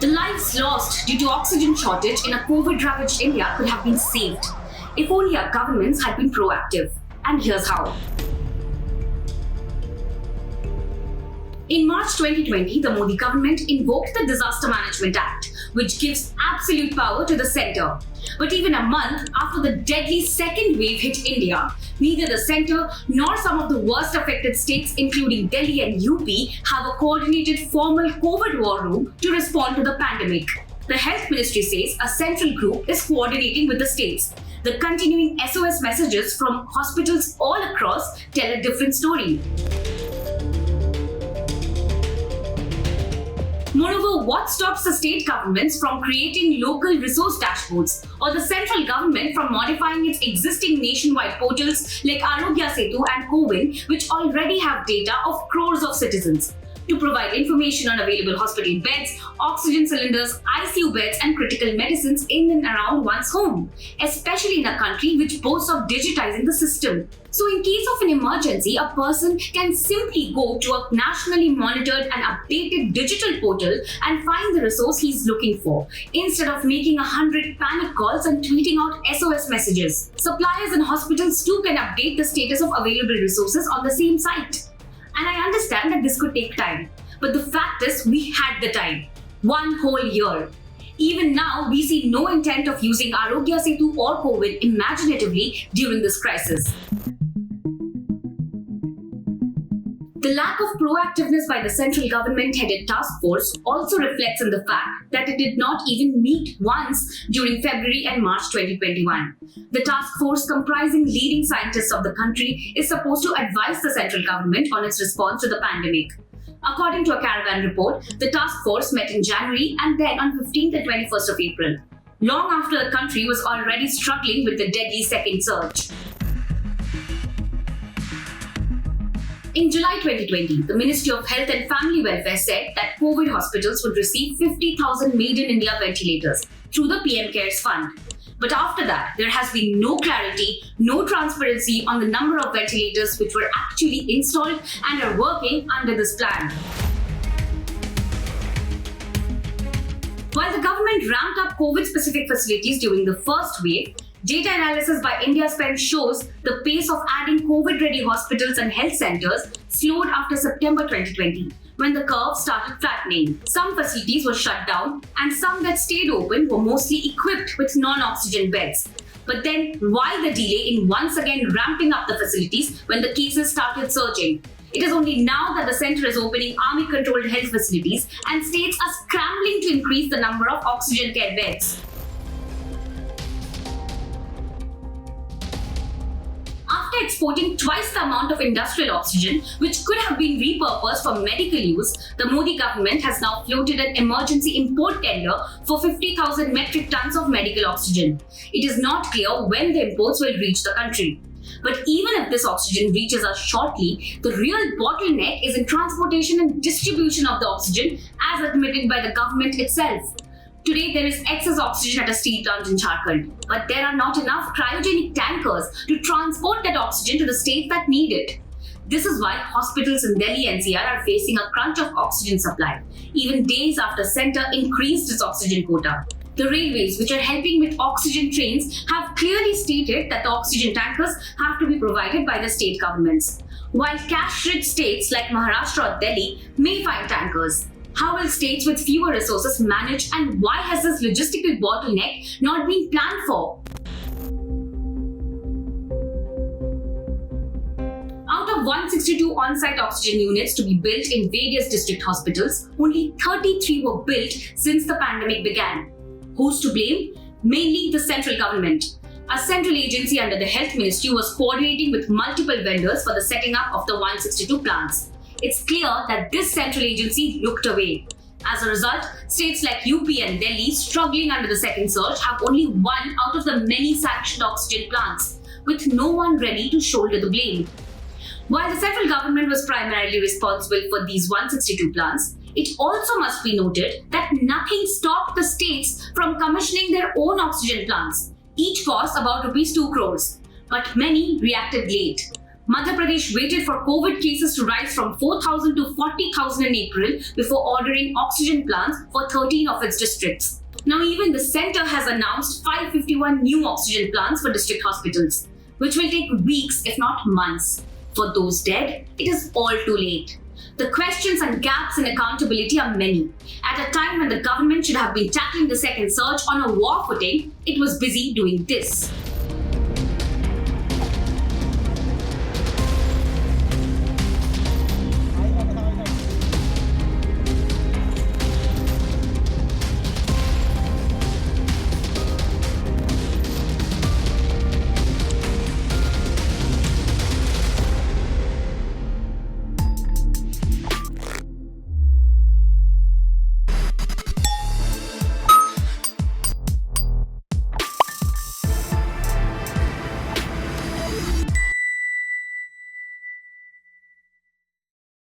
The lives lost due to oxygen shortage in a COVID-ravaged India could have been saved if only our governments had been proactive. And here's how. In March 2020, the Modi government invoked the Disaster Management Act, which gives absolute power to the centre. But even a month after the deadly second wave hit India, neither the centre nor some of the worst affected states, including Delhi and UP, have a coordinated formal COVID war room to respond to the pandemic. The Health Ministry says a central group is coordinating with the states. The continuing SOS messages from hospitals all across tell a different story. Moreover, what stops the state governments from creating local resource dashboards or the central government from modifying its existing nationwide portals like Arogya Setu and CoWIN, which already have data of crores of citizens, to provide information on available hospital beds, oxygen cylinders, ICU beds, and critical medicines in and around one's home, especially in a country which boasts of digitizing the system. So in case of an emergency, a person can simply go to a nationally monitored and updated digital portal and find the resource he's looking for, instead of making 100 panic calls and tweeting out SOS messages. Suppliers and hospitals too can update the status of available resources on the same site. And I understand that this could take time, but the fact is we had the time. 1 whole year. Even now, we see no intent of using Arogya Setu or CoWIN imaginatively during this crisis. The lack of proactiveness by the central government-headed task force also reflects in the fact that it did not even meet once during February and March 2021. The task force, comprising leading scientists of the country, is supposed to advise the central government on its response to the pandemic. According to a Caravan report, the task force met in January and then on 15th and 21st of April, long after the country was already struggling with the deadly second surge. In July 2020, the Ministry of Health and Family Welfare said that COVID hospitals would receive 50,000 Made in India ventilators through the PM CARES Fund. But after that, there has been no clarity, no transparency on the number of ventilators which were actually installed and are working under this plan. While the government ramped up COVID-specific facilities during the first wave, data analysis by IndiaSpend shows the pace of adding COVID-ready hospitals and health centers slowed after September 2020, when the curve started flattening. Some facilities were shut down, and some that stayed open were mostly equipped with non-oxygen beds. But then, why the delay in once again ramping up the facilities when the cases started surging? It is only now that the centre is opening army-controlled health facilities and states are scrambling to increase the number of oxygen care beds. After exporting twice the amount of industrial oxygen, which could have been repurposed for medical use, the Modi government has now floated an emergency import tender for 50,000 metric tons of medical oxygen. It is not clear when the imports will reach the country. But even if this oxygen reaches us shortly, the real bottleneck is in transportation and distribution of the oxygen, as admitted by the government itself. Today, there is excess oxygen at a steel plant in Jharkhand, but there are not enough cryogenic tankers to transport that oxygen to the states that need it. This is why hospitals in Delhi NCR are facing a crunch of oxygen supply, even days after centre increased its oxygen quota. The railways, which are helping with oxygen trains, have clearly stated that the oxygen tankers have to be provided by the state governments, while cash-rich states like Maharashtra or Delhi may find tankers. How will states with fewer resources manage, and why has this logistical bottleneck not been planned for? Out of 162 on-site oxygen units to be built in various district hospitals, only 33 were built since the pandemic began. Who's to blame? Mainly the central government. A central agency under the Health Ministry was coordinating with multiple vendors for the setting up of the 162 plants. It's clear that this central agency looked away. As a result, states like UP and Delhi, struggling under the second surge, have only one out of the many sanctioned oxygen plants, with no one ready to shoulder the blame. While the central government was primarily responsible for these 162 plants, it also must be noted that nothing stopped the states from commissioning their own oxygen plants. Each cost about Rs 2 crores, but many reacted late. Madhya Pradesh waited for COVID cases to rise from 4,000 to 40,000 in April before ordering oxygen plants for 13 of its districts. Now, even the centre has announced 551 new oxygen plants for district hospitals, which will take weeks, if not months. For those dead, it is all too late. The questions and gaps in accountability are many. At a time when the government should have been tackling the second surge on a war footing, it was busy doing this.